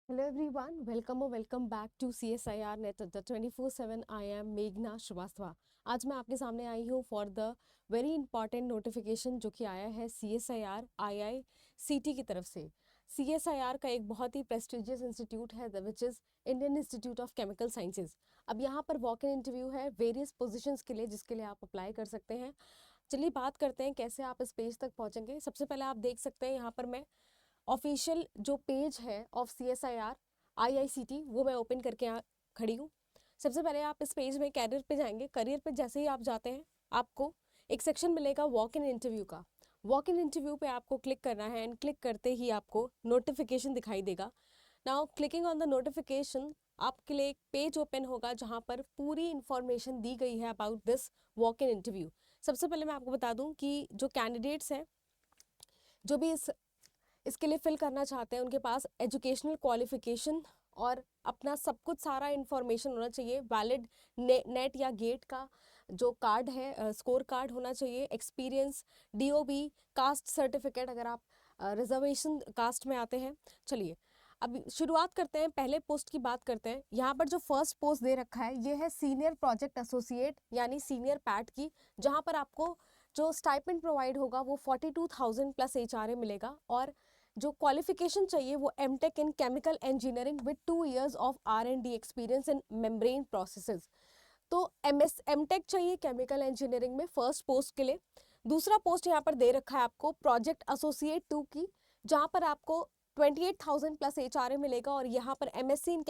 Hello everyone, welcome or welcome back to CSIR Net the 24/7. I am मेघना श्रीवास्तव। आज मैं आपके सामने आई हूँ for the very important notification जो कि आया है CSIR IICT की तरफ से। CSIR का एक बहुत ही प्रेस्टिजियस इंस्टीट्यूट है which is Indian institute of chemical sciences. अब यहाँ पर वॉक इन इंटरव्यू है वेरियस पोजिशंस के लिए जिसके लिए आप अप्लाई कर सकते हैं। चलिए बात करते हैं कैसे आप इस पेज तक पहुँचेंगे। सबसे पहले आप देख सकते हैं यहाँ पर मैं ऑफिशियल जो पेज है ऑफ CSIR IICT वो मैं ओपन करके यहाँ खड़ी हूँ। सबसे पहले आप इस पेज में कैरियर पे जाएंगे। करियर पे जैसे ही आप जाते हैं आपको एक सेक्शन मिलेगा वॉक इन इंटरव्यू का। वॉक इन इंटरव्यू पे आपको क्लिक करना है एंड क्लिक करते ही आपको नोटिफिकेशन दिखाई देगा। Now clicking on the notification आपके लिए एक पेज ओपन होगा जहाँ पर पूरी इंफॉर्मेशन दी गई है about this walk in interview. सबसे पहले मैं आपको बता दूँ कि जो कैंडिडेट्स हैं जो भी इसके लिए फिल करना चाहते हैं उनके पास एजुकेशनल क्वालिफिकेशन और अपना सब कुछ सारा इन्फॉर्मेशन होना चाहिए। वैलिड नेट या गेट का जो कार्ड है स्कोर कार्ड होना चाहिए। एक्सपीरियंस, DOB, कास्ट सर्टिफिकेट अगर आप रिजर्वेशन कास्ट में आते हैं। चलिए अब शुरुआत करते हैं, पहले पोस्ट की बात करते हैं। यहाँ पर जो फर्स्ट पोस्ट दे रखा है ये है सीनियर प्रोजेक्ट एसोसिएट यानी सीनियर पैट की, जहाँ पर आपको जो स्टाइपेंड प्रोवाइड होगा वो 42,000 प्लस HRA मिलेगा और जो क्वालिफिकेशन चाहिए वो MTech in chemical engineering with 2 years of R&D experience in membrane processes. तो एमटेक चाहिए केमिकल इंजीनियरिंग में फर्स्ट पोस्ट के लिए। दूसरा पोस्ट यहाँ पर दे रखा है आपको प्रोजेक्ट एसोसिएट 2 की, जहाँ पर आपको 28,000 प्लस HRA मिलेगा और यहाँ पर MSc इन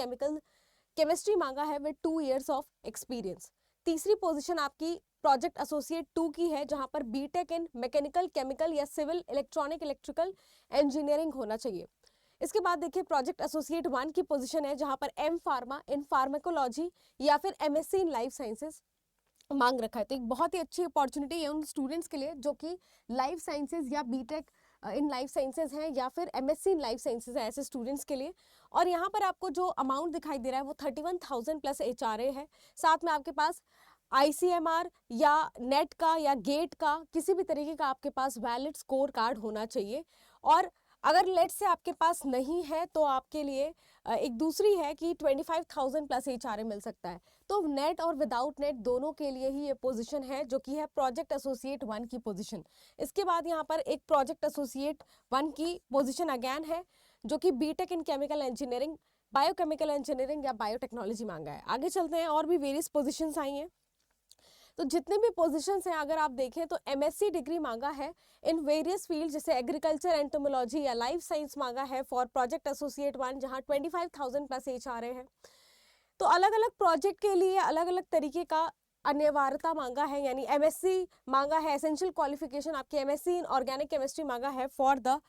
केमिस्ट्री मांगा है विद 2 years ऑफ एक्सपीरियंस। तीसरी पोजीशन आपकी प्रोजेक्ट एसोसिएट 2 की है जहां पर बीटेक इन मैकेनिकल केमिकल या सिविल इलेक्ट्रॉनिक इलेक्ट्रिकल इंजीनियरिंग होना चाहिए। इसके बाद देखिए प्रोजेक्ट एसोसिएट 1 की पोजीशन है जहां पर एम फार्मा इन फार्माकोलॉजी या फिर MSc इन लाइफ साइंसेज मांग रखा है। तो एक बहुत ही अच्छी अपॉर्चुनिटी है उन स्टूडेंट्स के लिए जो कि लाइफ साइंसेज या बीटेक इन लाइफ साइंसेज हैं या फिर MSc इन लाइफ साइंसेज है, ऐसे स्टूडेंट्स के लिए। और यहाँ पर आपको जो अमाउंट दिखाई दे रहा है वो 31,000 प्लस HRA है। साथ में आपके पास ICMR या नेट का या गेट का किसी भी तरीके का आपके पास वैलिड स्कोर कार्ड होना चाहिए। और अगर लेट से आपके पास नहीं है तो आपके लिए एक दूसरी है कि 25,000 प्लस HRA मिल सकता है। तो नेट और विदाउट नेट दोनों के लिए ही ये पोजीशन है जो कि है प्रोजेक्ट एसोसिएट 1 की पोजीशन। इसके बाद यहाँ पर एक प्रोजेक्ट एसोसिएट 1 की पोजीशन अगेन है जो कि BTech in chemical engineering, biochemical engineering या बायोटेक्नोलॉजी मांगा है। आगे चलते हैं, और भी वेरियस पोजिशन आई हैं। तो जितने भी पोजीशंस हैं अगर आप देखें तो MSc डिग्री मांगा है इन वेरियस फील्ड जैसे एग्रीकल्चर, एंटोमोलॉजी या लाइफ साइंस मांगा है फॉर प्रोजेक्ट एसोसिएट 1 जहां 25,000 प्लस HRA है। तो अलग अलग प्रोजेक्ट के लिए अलग अलग तरीके का अनिवार्यता मांगा है, यानी MSc मांगा है, एसेंशियल क्वालिफिकेशन आपकी MSc इन ऑर्गेनिक केमिस्ट्री मांगा है फॉर द।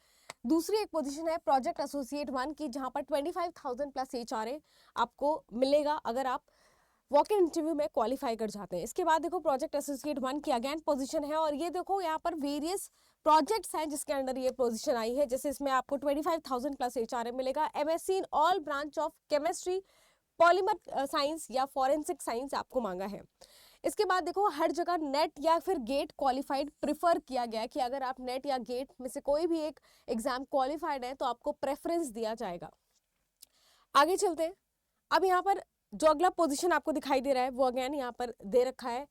दूसरी एक पोजीशन है प्रोजेक्ट एसोसिएट 1 की जहां पर 25,000 प्लस HRA आपको मिलेगा अगर आप वॉक इन इंटरव्यू में क्वालिफाई कर जाते हैं। इसके बाद देखो प्रोजेक्ट एसोसिएट 1 की अगेन पोजीशन है और ये देखो यहाँ पर वेरियस प्रोजेक्ट्स हैं जिसके अंडर ये पोजीशन आई है। जैसे इसमें आपको 25,000 प्लस HRA मिलेगा। MSc in all branch of chemistry, polymer science या फॉरेंसिक साइंस आपको मांगा है। इसके बाद देखो हर जगह नेट या फिर गेट क्वालिफाइड प्रिफर किया गया है कि अगर आप नेट या गेट में से कोई भी एक एग्जाम क्वालिफाइड है तो आपको प्रेफरेंस दिया जाएगा। आगे चलते हैं। अब यहाँ पर जो अगला पोजीशन आपको दिखाई दे रहा है वो अगेन यहाँ पर दे रखा है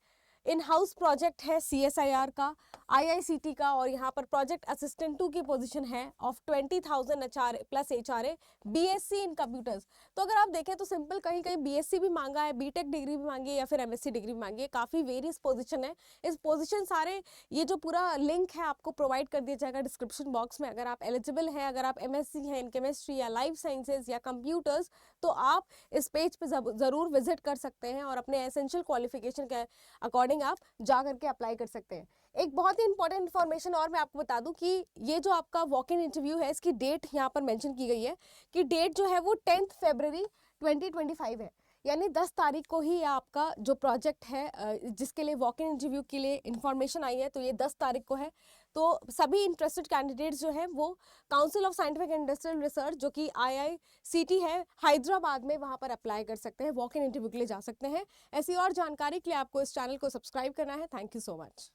इन हाउस प्रोजेक्ट है CSIR का, IICT का, और यहाँ पर प्रोजेक्ट असिस्टेंट 2 की पोजीशन है of 20,000 HR plus HRA, BSc in computers. तो अगर आप देखें तो सिंपल कहीं कहीं BSc भी मांगा है, बीटेक डिग्री भी मांगी है या फिर MSc डिग्री भी मांगी है। काफ़ी वेरियस पोजीशन है। इस पोजीशन सारे ये जो पूरा लिंक है आपको प्रोवाइड कर दिया जाएगा डिस्क्रिप्शन बॉक्स में। अगर आप एलिजिबल हैं, अगर आप MSc हैं इन केमिस्ट्री या लाइफ साइंसेज या कंप्यूटर्स, तो आप इस पेज पे ज़रूर विजिट कर सकते हैं और अपने एसेंशियल क्वालिफिकेशन के अकॉर्डिंग आप जा करके अप्लाई कर सकते हैं। एक बहुत ही इंपॉर्टेंट इन्फॉर्मेशन और मैं आपको बता दूं कि ये जो आपका वॉक इन इंटरव्यू है इसकी डेट यहाँ पर मेंशन की गई है कि डेट जो है वो 10 फरवरी 2025 है, यानी 10 तारीख को ही आपका जो प्रोजेक्ट है जिसके लिए वॉक इन इंटरव्यू के लिए इंफॉर्मेशन आई है तो ये 10 तारीख को है। तो सभी इंटरेस्टेड कैंडिडेट्स जो हैं वो council of scientific industrial research जो कि IICT है हैदराबाद में, वहाँ पर अप्लाई कर सकते हैं, वॉक इन इंटरव्यू के लिए जा सकते हैं। ऐसी और जानकारी के लिए आपको इस चैनल को सब्सक्राइब करना है। Thank you so much.